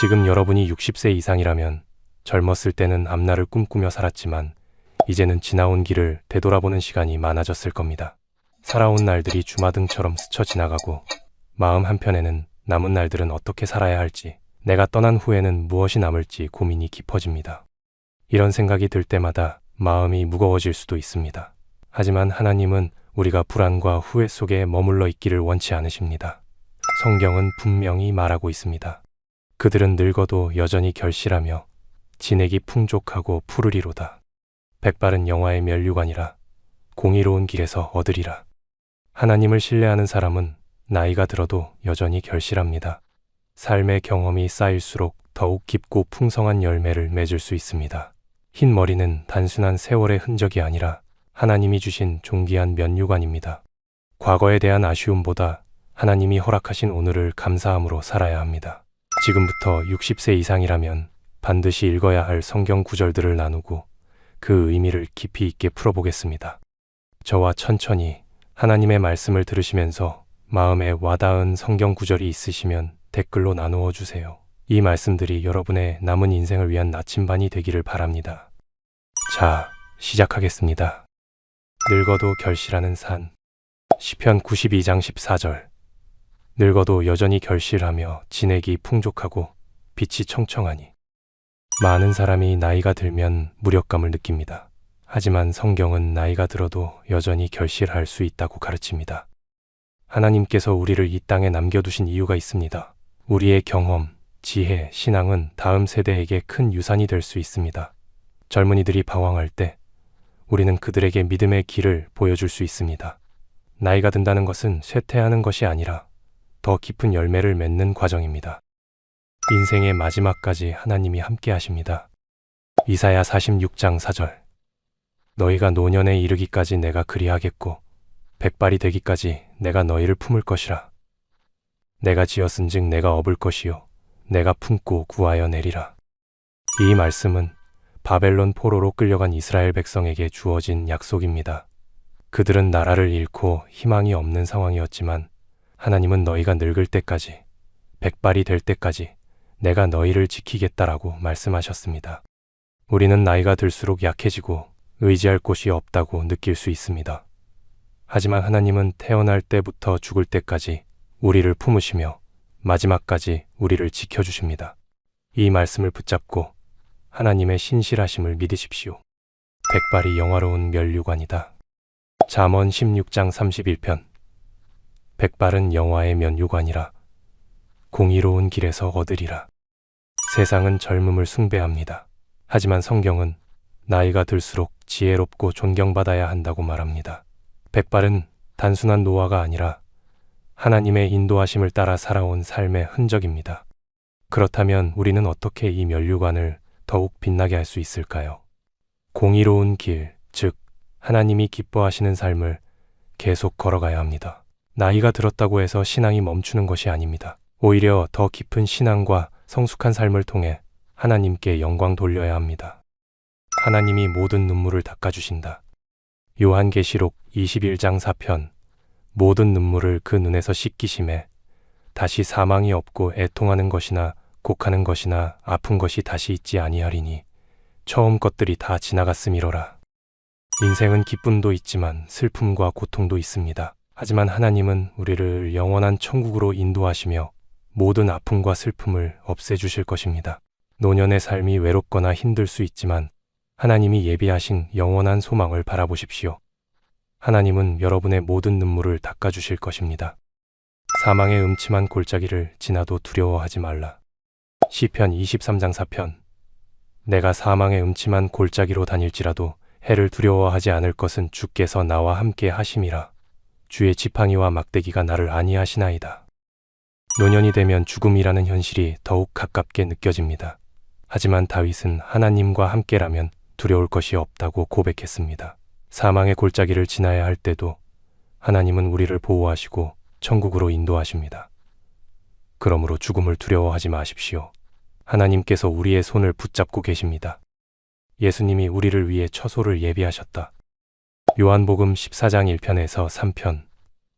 지금 여러분이 60세 이상이라면 젊었을 때는 앞날을 꿈꾸며 살았지만 이제는 지나온 길을 되돌아보는 시간이 많아졌을 겁니다. 살아온 날들이 주마등처럼 스쳐 지나가고 마음 한편에는 남은 날들은 어떻게 살아야 할지, 내가 떠난 후에는 무엇이 남을지 고민이 깊어집니다. 이런 생각이 들 때마다 마음이 무거워질 수도 있습니다. 하지만 하나님은 우리가 불안과 후회 속에 머물러 있기를 원치 않으십니다. 성경은 분명히 말하고 있습니다. 그들은 늙어도 여전히 결실하며 진액이 풍족하고 푸르리로다. 백발은 영화의 면류관이라 공의로운 길에서 얻으리라. 하나님을 신뢰하는 사람은 나이가 들어도 여전히 결실합니다. 삶의 경험이 쌓일수록 더욱 깊고 풍성한 열매를 맺을 수 있습니다. 흰 머리는 단순한 세월의 흔적이 아니라 하나님이 주신 존귀한 면류관입니다. 과거에 대한 아쉬움보다 하나님이 허락하신 오늘을 감사함으로 살아야 합니다. 지금부터 60세 이상이라면 반드시 읽어야 할 성경 구절들을 나누고 그 의미를 깊이 있게 풀어보겠습니다. 저와 천천히 하나님의 말씀을 들으시면서 마음에 와닿은 성경 구절이 있으시면 댓글로 나누어 주세요. 이 말씀들이 여러분의 남은 인생을 위한 나침반이 되기를 바랍니다. 자, 시작하겠습니다. 늙어도 결실하는 산. 시편 92장 14절. 늙어도 여전히 결실하며 진액이 풍족하고 빛이 청청하니. 많은 사람이 나이가 들면 무력감을 느낍니다. 하지만 성경은 나이가 들어도 여전히 결실할 수 있다고 가르칩니다. 하나님께서 우리를 이 땅에 남겨두신 이유가 있습니다. 우리의 경험, 지혜, 신앙은 다음 세대에게 큰 유산이 될 수 있습니다. 젊은이들이 방황할 때 우리는 그들에게 믿음의 길을 보여줄 수 있습니다. 나이가 든다는 것은 쇠퇴하는 것이 아니라 더 깊은 열매를 맺는 과정입니다. 인생의 마지막까지 하나님이 함께 하십니다. 이사야 46장 4절. 너희가 노년에 이르기까지 내가 그리하겠고 백발이 되기까지 내가 너희를 품을 것이라. 내가 지었은즉 내가 업을 것이요 내가 품고 구하여 내리라. 이 말씀은 바벨론 포로로 끌려간 이스라엘 백성에게 주어진 약속입니다. 그들은 나라를 잃고 희망이 없는 상황이었지만 하나님은 너희가 늙을 때까지, 백발이 될 때까지 내가 너희를 지키겠다라고 말씀하셨습니다. 우리는 나이가 들수록 약해지고 의지할 곳이 없다고 느낄 수 있습니다. 하지만 하나님은 태어날 때부터 죽을 때까지 우리를 품으시며 마지막까지 우리를 지켜주십니다. 이 말씀을 붙잡고 하나님의 신실하심을 믿으십시오. 백발이 영화로운 면류관이다. 잠언 16장 31편. 백발은 영화의 면류관이라 공의로운 길에서 얻으리라. 세상은 젊음을 숭배합니다. 하지만 성경은 나이가 들수록 지혜롭고 존경받아야 한다고 말합니다. 백발은 단순한 노화가 아니라 하나님의 인도하심을 따라 살아온 삶의 흔적입니다. 그렇다면 우리는 어떻게 이 면류관을 더욱 빛나게 할 수 있을까요? 공의로운 길, 즉 하나님이 기뻐하시는 삶을 계속 걸어가야 합니다. 나이가 들었다고 해서 신앙이 멈추는 것이 아닙니다. 오히려 더 깊은 신앙과 성숙한 삶을 통해 하나님께 영광 돌려야 합니다. 하나님이 모든 눈물을 닦아주신다. 요한계시록 21장 4편. 모든 눈물을 그 눈에서 씻기심에 다시 사망이 없고 애통하는 것이나 곡하는 것이나 아픈 것이 다시 있지 아니하리니 처음 것들이 다 지나갔음이로라. 인생은 기쁨도 있지만 슬픔과 고통도 있습니다. 하지만 하나님은 우리를 영원한 천국으로 인도하시며 모든 아픔과 슬픔을 없애주실 것입니다. 노년의 삶이 외롭거나 힘들 수 있지만 하나님이 예비하신 영원한 소망을 바라보십시오. 하나님은 여러분의 모든 눈물을 닦아주실 것입니다. 사망의 음침한 골짜기를 지나도 두려워하지 말라. 시편 23장 4편. 내가 사망의 음침한 골짜기로 다닐지라도 해를 두려워하지 않을 것은 주께서 나와 함께 하심이라. 주의 지팡이와 막대기가 나를 안위하시나이다. 노년이 되면 죽음이라는 현실이 더욱 가깝게 느껴집니다. 하지만 다윗은 하나님과 함께라면 두려울 것이 없다고 고백했습니다. 사망의 골짜기를 지나야 할 때도 하나님은 우리를 보호하시고 천국으로 인도하십니다. 그러므로 죽음을 두려워하지 마십시오. 하나님께서 우리의 손을 붙잡고 계십니다. 예수님이 우리를 위해 처소를 예비하셨다. 요한복음 14장 1편에서 3편.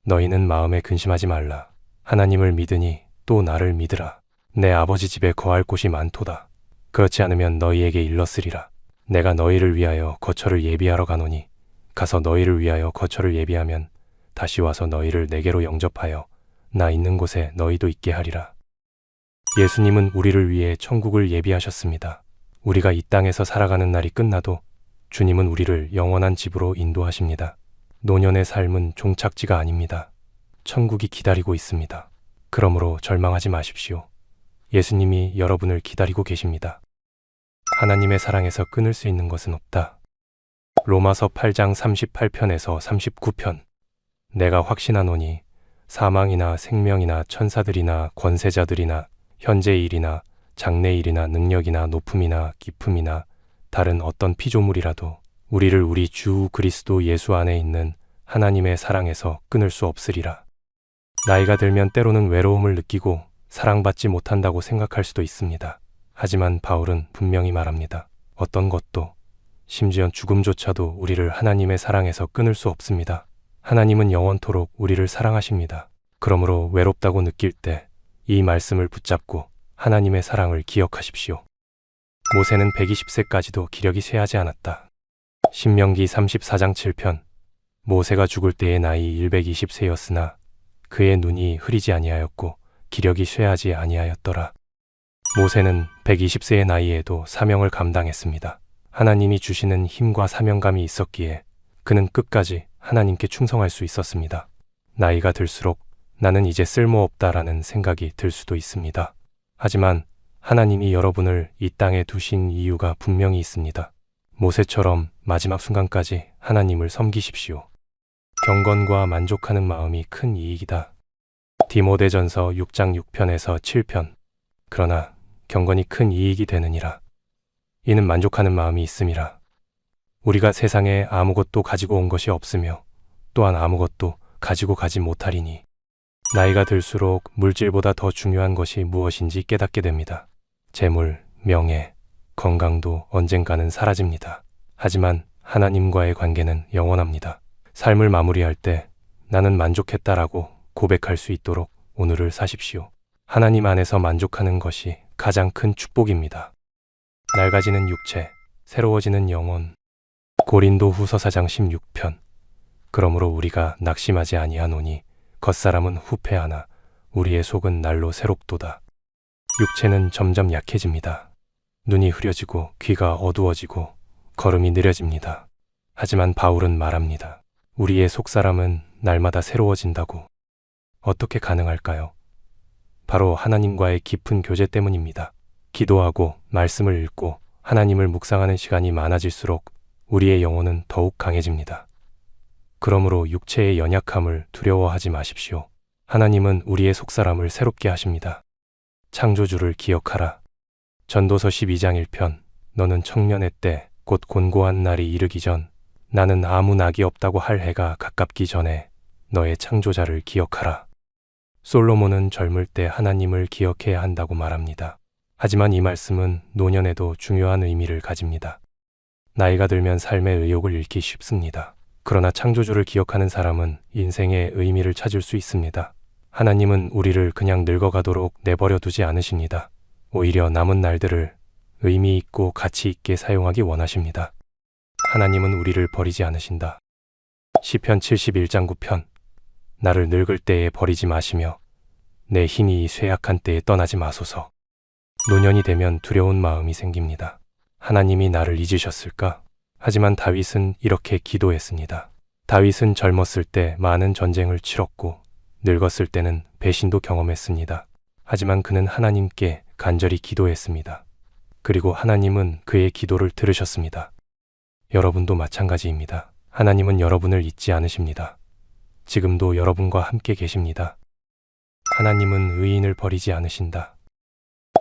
너희는 마음에 근심하지 말라. 하나님을 믿으니 또 나를 믿으라. 내 아버지 집에 거할 곳이 많도다. 그렇지 않으면 너희에게 일렀으리라. 내가 너희를 위하여 거처를 예비하러 가노니 가서 너희를 위하여 거처를 예비하면 다시 와서 너희를 내게로 영접하여 나 있는 곳에 너희도 있게 하리라. 예수님은 우리를 위해 천국을 예비하셨습니다. 우리가 이 땅에서 살아가는 날이 끝나도 주님은 우리를 영원한 집으로 인도하십니다. 노년의 삶은 종착지가 아닙니다. 천국이 기다리고 있습니다. 그러므로 절망하지 마십시오. 예수님이 여러분을 기다리고 계십니다. 하나님의 사랑에서 끊을 수 있는 것은 없다. 로마서 8장 38편에서 39편. 내가 확신하노니 사망이나 생명이나 천사들이나 권세자들이나 현재 일이나 장래 일이나 능력이나 높음이나 깊음이나 다른 어떤 피조물이라도 우리를 우리 주 그리스도 예수 안에 있는 하나님의 사랑에서 끊을 수 없으리라. 나이가 들면 때로는 외로움을 느끼고 사랑받지 못한다고 생각할 수도 있습니다. 하지만 바울은 분명히 말합니다. 어떤 것도 심지어 죽음조차도 우리를 하나님의 사랑에서 끊을 수 없습니다. 하나님은 영원토록 우리를 사랑하십니다. 그러므로 외롭다고 느낄 때 이 말씀을 붙잡고 하나님의 사랑을 기억하십시오. 모세는 120세까지도 기력이 쇠하지 않았다. 신명기 34장 7편. 모세가 죽을 때의 나이 120세였으나 그의 눈이 흐리지 아니하였고 기력이 쇠하지 아니하였더라. 모세는 120세의 나이에도 사명을 감당했습니다. 하나님이 주시는 힘과 사명감이 있었기에 그는 끝까지 하나님께 충성할 수 있었습니다. 나이가 들수록 나는 이제 쓸모없다라는 생각이 들 수도 있습니다. 하지만 하나님이 여러분을 이 땅에 두신 이유가 분명히 있습니다. 모세처럼 마지막 순간까지 하나님을 섬기십시오. 경건과 만족하는 마음이 큰 이익이다. 디모데전서 6장 6편에서 7편. 그러나 경건이 큰 이익이 되느니라. 이는 만족하는 마음이 있음이라. 우리가 세상에 아무것도 가지고 온 것이 없으며 또한 아무것도 가지고 가지 못하리니 나이가 들수록 물질보다 더 중요한 것이 무엇인지 깨닫게 됩니다. 재물, 명예, 건강도 언젠가는 사라집니다. 하지만 하나님과의 관계는 영원합니다. 삶을 마무리할 때 나는 만족했다라고 고백할 수 있도록 오늘을 사십시오. 하나님 안에서 만족하는 것이 가장 큰 축복입니다. 낡아지는 육체, 새로워지는 영혼. 고린도 후서 4장 16편. 그러므로 우리가 낙심하지 아니하노니 겉사람은 후패하나 우리의 속은 날로 새롭도다. 육체는 점점 약해집니다. 눈이 흐려지고 귀가 어두워지고 걸음이 느려집니다. 하지만 바울은 말합니다. 우리의 속사람은 날마다 새로워진다고. 어떻게 가능할까요? 바로 하나님과의 깊은 교제 때문입니다. 기도하고 말씀을 읽고 하나님을 묵상하는 시간이 많아질수록 우리의 영혼은 더욱 강해집니다. 그러므로 육체의 연약함을 두려워하지 마십시오. 하나님은 우리의 속사람을 새롭게 하십니다. 창조주를 기억하라. 전도서 12장 1편. 너는 청년의 때 곧 곤고한 날이 이르기 전 나는 아무 낙이 없다고 할 해가 가깝기 전에 너의 창조자를 기억하라. 솔로몬은 젊을 때 하나님을 기억해야 한다고 말합니다. 하지만 이 말씀은 노년에도 중요한 의미를 가집니다. 나이가 들면 삶의 의욕을 잃기 쉽습니다. 그러나 창조주를 기억하는 사람은 인생의 의미를 찾을 수 있습니다. 하나님은 우리를 그냥 늙어가도록 내버려 두지 않으십니다. 오히려 남은 날들을 의미 있고 가치 있게 사용하기 원하십니다. 하나님은 우리를 버리지 않으신다. 시편 71장 9편. 나를 늙을 때에 버리지 마시며 내 힘이 쇠약한 때에 떠나지 마소서. 노년이 되면 두려운 마음이 생깁니다. 하나님이 나를 잊으셨을까? 하지만 다윗은 이렇게 기도했습니다. 다윗은 젊었을 때 많은 전쟁을 치렀고 늙었을 때는 배신도 경험했습니다. 하지만 그는 하나님께 간절히 기도했습니다. 그리고 하나님은 그의 기도를 들으셨습니다. 여러분도 마찬가지입니다. 하나님은 여러분을 잊지 않으십니다. 지금도 여러분과 함께 계십니다. 하나님은 의인을 버리지 않으신다.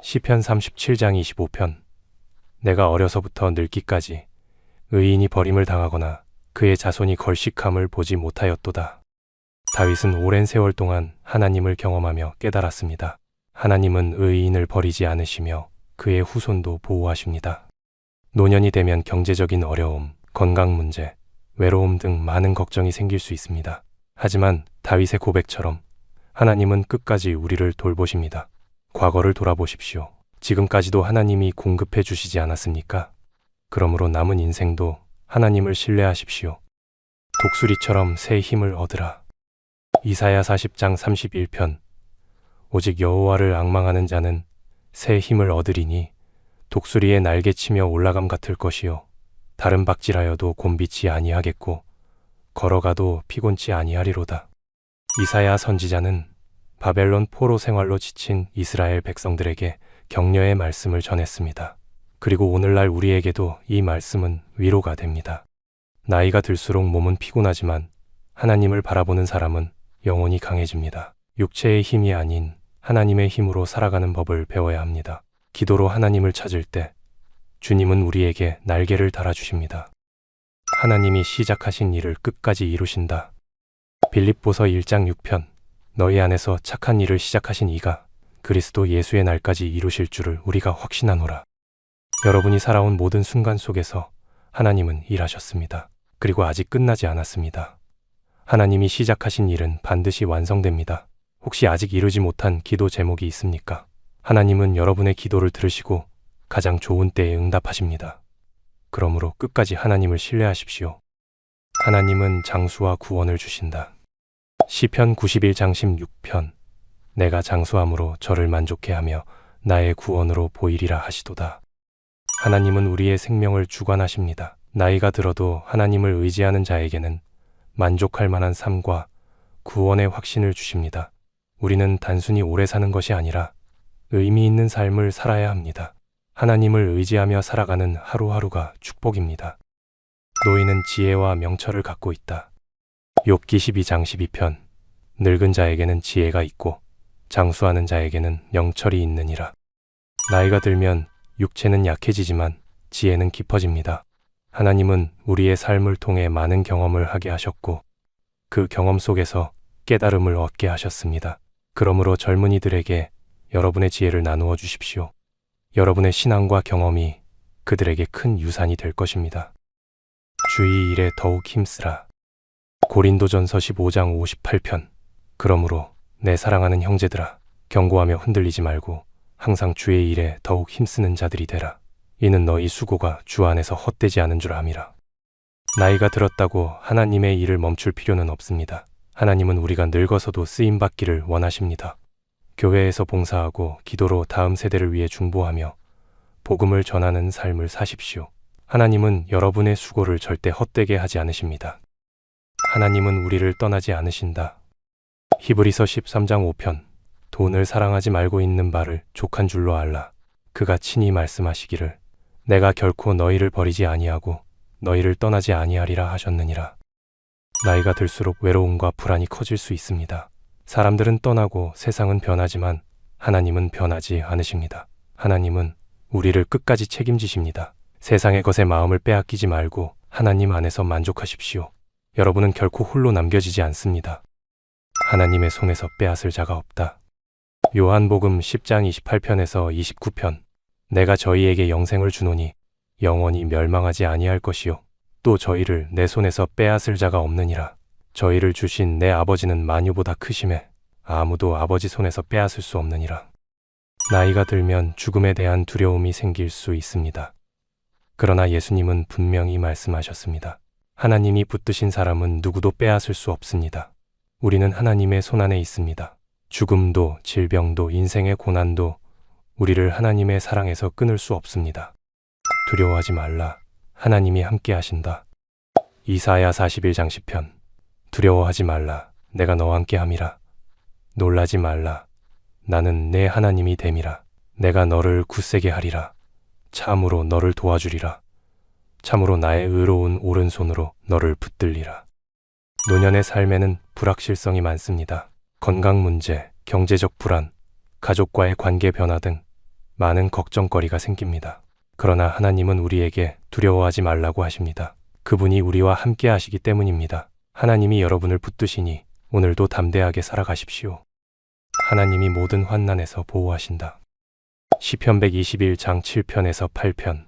시편 37장 25편. 내가 어려서부터 늙기까지 의인이 버림을 당하거나 그의 자손이 걸식함을 보지 못하였도다. 다윗은 오랜 세월 동안 하나님을 경험하며 깨달았습니다. 하나님은 의인을 버리지 않으시며 그의 후손도 보호하십니다. 노년이 되면 경제적인 어려움, 건강 문제, 외로움 등 많은 걱정이 생길 수 있습니다. 하지만 다윗의 고백처럼 하나님은 끝까지 우리를 돌보십니다. 과거를 돌아보십시오. 지금까지도 하나님이 공급해 주시지 않았습니까? 그러므로 남은 인생도 하나님을 신뢰하십시오. 독수리처럼 새 힘을 얻으라. 이사야 40장 31편. 오직 여호와를 앙망하는 자는 새 힘을 얻으리니 독수리의 날개치며 올라감 같을 것이요 다른 박질하여도 곤비치 아니하겠고 걸어가도 피곤치 아니하리로다. 이사야 선지자는 바벨론 포로 생활로 지친 이스라엘 백성들에게 격려의 말씀을 전했습니다. 그리고 오늘날 우리에게도 이 말씀은 위로가 됩니다. 나이가 들수록 몸은 피곤하지만 하나님을 바라보는 사람은 영혼이 강해집니다. 육체의 힘이 아닌 하나님의 힘으로 살아가는 법을 배워야 합니다. 기도로 하나님을 찾을 때 주님은 우리에게 날개를 달아주십니다. 하나님이 시작하신 일을 끝까지 이루신다. 빌립보서 1장 6편. 너희 안에서 착한 일을 시작하신 이가 그리스도 예수의 날까지 이루실 줄을 우리가 확신하노라. 여러분이 살아온 모든 순간 속에서 하나님은 일하셨습니다. 그리고 아직 끝나지 않았습니다. 하나님이 시작하신 일은 반드시 완성됩니다. 혹시 아직 이루지 못한 기도 제목이 있습니까? 하나님은 여러분의 기도를 들으시고 가장 좋은 때에 응답하십니다. 그러므로 끝까지 하나님을 신뢰하십시오. 하나님은 장수와 구원을 주신다. 시편 91장 16편. 내가 장수함으로 저를 만족해 하며 나의 구원으로 보이리라 하시도다. 하나님은 우리의 생명을 주관하십니다. 나이가 들어도 하나님을 의지하는 자에게는 만족할 만한 삶과 구원의 확신을 주십니다. 우리는 단순히 오래 사는 것이 아니라 의미 있는 삶을 살아야 합니다. 하나님을 의지하며 살아가는 하루하루가 축복입니다. 노인은 지혜와 명철을 갖고 있다. 욥기 12장 12편. 늙은 자에게는 지혜가 있고 장수하는 자에게는 명철이 있느니라. 나이가 들면 육체는 약해지지만 지혜는 깊어집니다. 하나님은 우리의 삶을 통해 많은 경험을 하게 하셨고 그 경험 속에서 깨달음을 얻게 하셨습니다. 그러므로 젊은이들에게 여러분의 지혜를 나누어 주십시오. 여러분의 신앙과 경험이 그들에게 큰 유산이 될 것입니다. 주의 일에 더욱 힘쓰라. 고린도전서 15장 58편. 그러므로 내 사랑하는 형제들아, 경고하며 흔들리지 말고 항상 주의 일에 더욱 힘쓰는 자들이 되라. 이는 너희 수고가 주 안에서 헛되지 않은 줄 암이라. 나이가 들었다고 하나님의 일을 멈출 필요는 없습니다. 하나님은 우리가 늙어서도 쓰임받기를 원하십니다. 교회에서 봉사하고 기도로 다음 세대를 위해 중보하며 복음을 전하는 삶을 사십시오. 하나님은 여러분의 수고를 절대 헛되게 하지 않으십니다. 하나님은 우리를 떠나지 않으신다. 히브리서 13장 5편. 돈을 사랑하지 말고 있는 바를 족한 줄로 알라. 그가 친히 말씀하시기를 내가 결코 너희를 버리지 아니하고 너희를 떠나지 아니하리라 하셨느니라. 나이가 들수록 외로움과 불안이 커질 수 있습니다. 사람들은 떠나고 세상은 변하지만 하나님은 변하지 않으십니다. 하나님은 우리를 끝까지 책임지십니다. 세상의 것에 마음을 빼앗기지 말고 하나님 안에서 만족하십시오. 여러분은 결코 홀로 남겨지지 않습니다. 하나님의 손에서 빼앗을 자가 없다. 요한복음 10장 28편에서 29편. 내가 저희에게 영생을 주노니 영원히 멸망하지 아니할 것이요 또 저희를 내 손에서 빼앗을 자가 없느니라. 저희를 주신 내 아버지는 만유보다 크심에 아무도 아버지 손에서 빼앗을 수 없느니라. 나이가 들면 죽음에 대한 두려움이 생길 수 있습니다. 그러나 예수님은 분명히 말씀하셨습니다. 하나님이 붙드신 사람은 누구도 빼앗을 수 없습니다. 우리는 하나님의 손안에 있습니다. 죽음도 질병도 인생의 고난도 우리를 하나님의 사랑에서 끊을 수 없습니다. 두려워하지 말라. 하나님이 함께 하신다. 이사야 41장 10편. 두려워하지 말라. 내가 너와 함께 함이라. 놀라지 말라. 나는 내 하나님이 됨이라. 내가 너를 굳세게 하리라. 참으로 너를 도와주리라. 참으로 나의 의로운 오른손으로 너를 붙들리라. 노년의 삶에는 불확실성이 많습니다. 건강 문제, 경제적 불안, 가족과의 관계 변화 등 많은 걱정거리가 생깁니다. 그러나 하나님은 우리에게 두려워하지 말라고 하십니다. 그분이 우리와 함께 하시기 때문입니다. 하나님이 여러분을 붙드시니 오늘도 담대하게 살아가십시오. 하나님이 모든 환난에서 보호하신다. 시편 121장 7편에서 8편.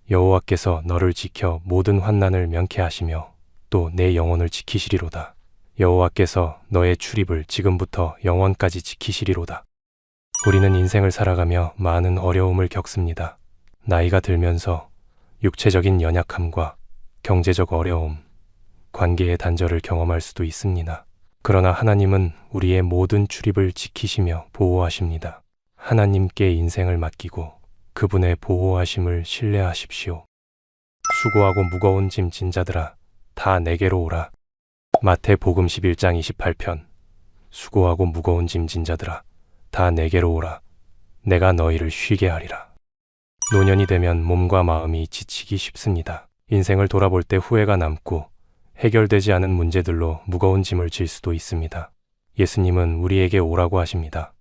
여호와께서 너를 지켜 모든 환난을 면케하시며 또 내 영혼을 지키시리로다. 여호와께서 너의 출입을 지금부터 영원까지 지키시리로다. 우리는 인생을 살아가며 많은 어려움을 겪습니다. 나이가 들면서 육체적인 연약함과 경제적 어려움, 관계의 단절을 경험할 수도 있습니다. 그러나 하나님은 우리의 모든 출입을 지키시며 보호하십니다. 하나님께 인생을 맡기고 그분의 보호하심을 신뢰하십시오. 수고하고 무거운 짐 진 자들아, 다 내게로 오라. 마태복음 11장 28편. 수고하고 무거운 짐 진 자들아, 다 내게로 오라. 내가 너희를 쉬게 하리라. 노년이 되면 몸과 마음이 지치기 쉽습니다. 인생을 돌아볼 때 후회가 남고 해결되지 않은 문제들로 무거운 짐을 질 수도 있습니다. 예수님은 우리에게 오라고 하십니다.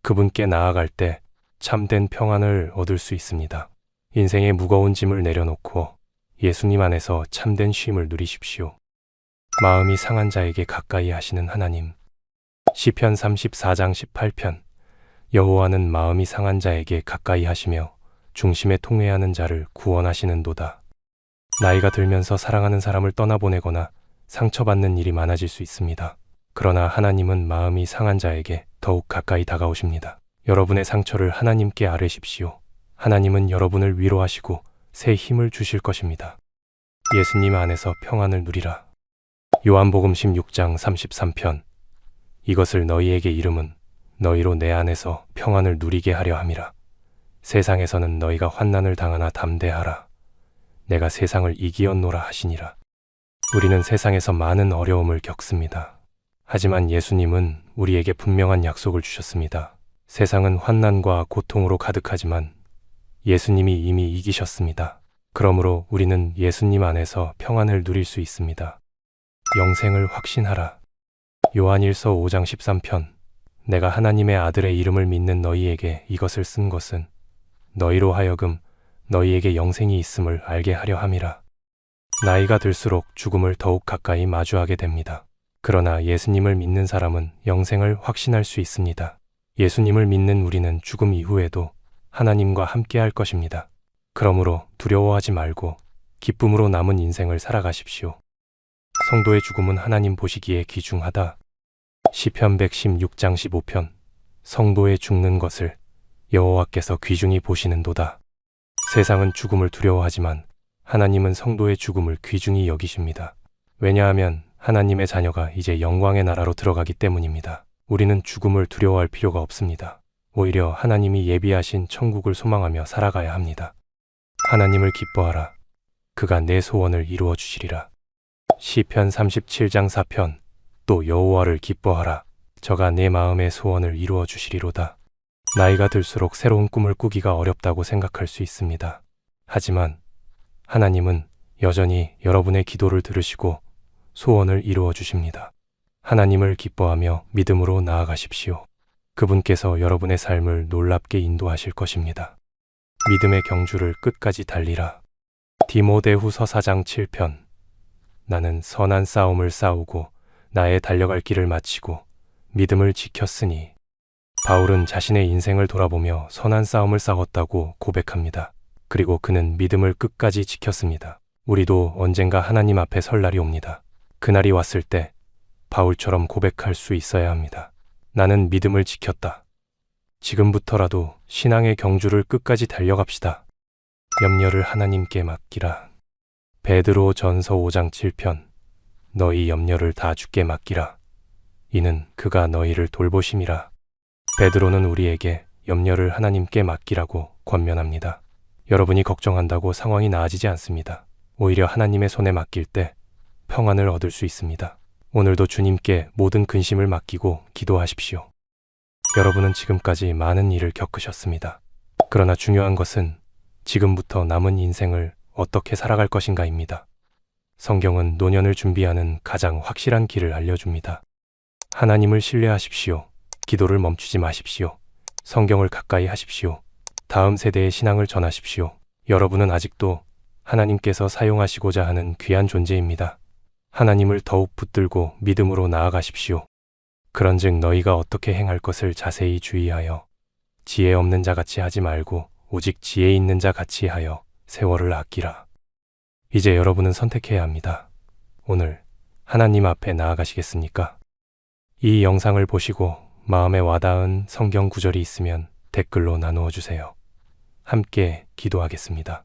그분께 나아갈 때 참된 평안을 얻을 수 있습니다. 인생의 무거운 짐을 내려놓고 예수님 안에서 참된 쉼을 누리십시오. 마음이 상한 자에게 가까이 하시는 하나님. 시편 34장 18편. 여호와는 마음이 상한 자에게 가까이 하시며 중심에 통회하는 자를 구원하시는도다. 나이가 들면서 사랑하는 사람을 떠나보내거나 상처받는 일이 많아질 수 있습니다. 그러나 하나님은 마음이 상한 자에게 더욱 가까이 다가오십니다. 여러분의 상처를 하나님께 아뢰십시오. 하나님은 여러분을 위로하시고 새 힘을 주실 것입니다. 예수님 안에서 평안을 누리라. 요한복음 16장 33편. 이것을 너희에게 이름은 너희로 내 안에서 평안을 누리게 하려 함이라. 세상에서는 너희가 환난을 당하나 담대하라. 내가 세상을 이기었노라 하시니라. 우리는 세상에서 많은 어려움을 겪습니다. 하지만 예수님은 우리에게 분명한 약속을 주셨습니다. 세상은 환난과 고통으로 가득하지만 예수님이 이미 이기셨습니다. 그러므로 우리는 예수님 안에서 평안을 누릴 수 있습니다. 영생을 확신하라. 요한일서 5장 13편. 내가 하나님의 아들의 이름을 믿는 너희에게 이것을 쓴 것은 너희로 하여금 너희에게 영생이 있음을 알게 하려 함이라. 나이가 들수록 죽음을 더욱 가까이 마주하게 됩니다. 그러나 예수님을 믿는 사람은 영생을 확신할 수 있습니다. 예수님을 믿는 우리는 죽음 이후에도 하나님과 함께 할 것입니다. 그러므로 두려워하지 말고 기쁨으로 남은 인생을 살아가십시오. 성도의 죽음은 하나님 보시기에 귀중하다. 시편 116장 15편. 성도의 죽는 것을 여호와께서 귀중히 보시는도다. 세상은 죽음을 두려워하지만 하나님은 성도의 죽음을 귀중히 여기십니다. 왜냐하면 하나님의 자녀가 이제 영광의 나라로 들어가기 때문입니다. 우리는 죽음을 두려워할 필요가 없습니다. 오히려 하나님이 예비하신 천국을 소망하며 살아가야 합니다. 하나님을 기뻐하라. 그가 내 소원을 이루어 주시리라. 시편 37장 4편. 또 여호와를 기뻐하라. 저가 내 마음의 소원을 이루어 주시리로다. 나이가 들수록 새로운 꿈을 꾸기가 어렵다고 생각할 수 있습니다. 하지만 하나님은 여전히 여러분의 기도를 들으시고 소원을 이루어 주십니다. 하나님을 기뻐하며 믿음으로 나아가십시오. 그분께서 여러분의 삶을 놀랍게 인도하실 것입니다. 믿음의 경주를 끝까지 달리라. 디모데후서 4장 7편. 나는 선한 싸움을 싸우고 나의 달려갈 길을 마치고 믿음을 지켰으니. 바울은 자신의 인생을 돌아보며 선한 싸움을 싸웠다고 고백합니다. 그리고 그는 믿음을 끝까지 지켰습니다. 우리도 언젠가 하나님 앞에 설 날이 옵니다. 그날이 왔을 때 바울처럼 고백할 수 있어야 합니다. 나는 믿음을 지켰다. 지금부터라도 신앙의 경주를 끝까지 달려갑시다. 염려를 하나님께 맡기라. 베드로 전서 5장 7편. 너희 염려를 다 주께 맡기라. 이는 그가 너희를 돌보심이라. 베드로는 우리에게 염려를 하나님께 맡기라고 권면합니다. 여러분이 걱정한다고 상황이 나아지지 않습니다. 오히려 하나님의 손에 맡길 때 평안을 얻을 수 있습니다. 오늘도 주님께 모든 근심을 맡기고 기도하십시오. 여러분은 지금까지 많은 일을 겪으셨습니다. 그러나 중요한 것은 지금부터 남은 인생을 어떻게 살아갈 것인가입니다. 성경은 노년을 준비하는 가장 확실한 길을 알려줍니다. 하나님을 신뢰하십시오. 기도를 멈추지 마십시오. 성경을 가까이 하십시오. 다음 세대의 신앙을 전하십시오. 여러분은 아직도 하나님께서 사용하시고자 하는 귀한 존재입니다. 하나님을 더욱 붙들고 믿음으로 나아가십시오. 그런즉 너희가 어떻게 행할 것을 자세히 주의하여 지혜 없는 자 같이 하지 말고 오직 지혜 있는 자 같이 하여 세월을 아끼라. 이제 여러분은 선택해야 합니다. 오늘 하나님 앞에 나아가시겠습니까? 이 영상을 보시고 마음에 와닿은 성경 구절이 있으면 댓글로 나누어 주세요. 함께 기도하겠습니다.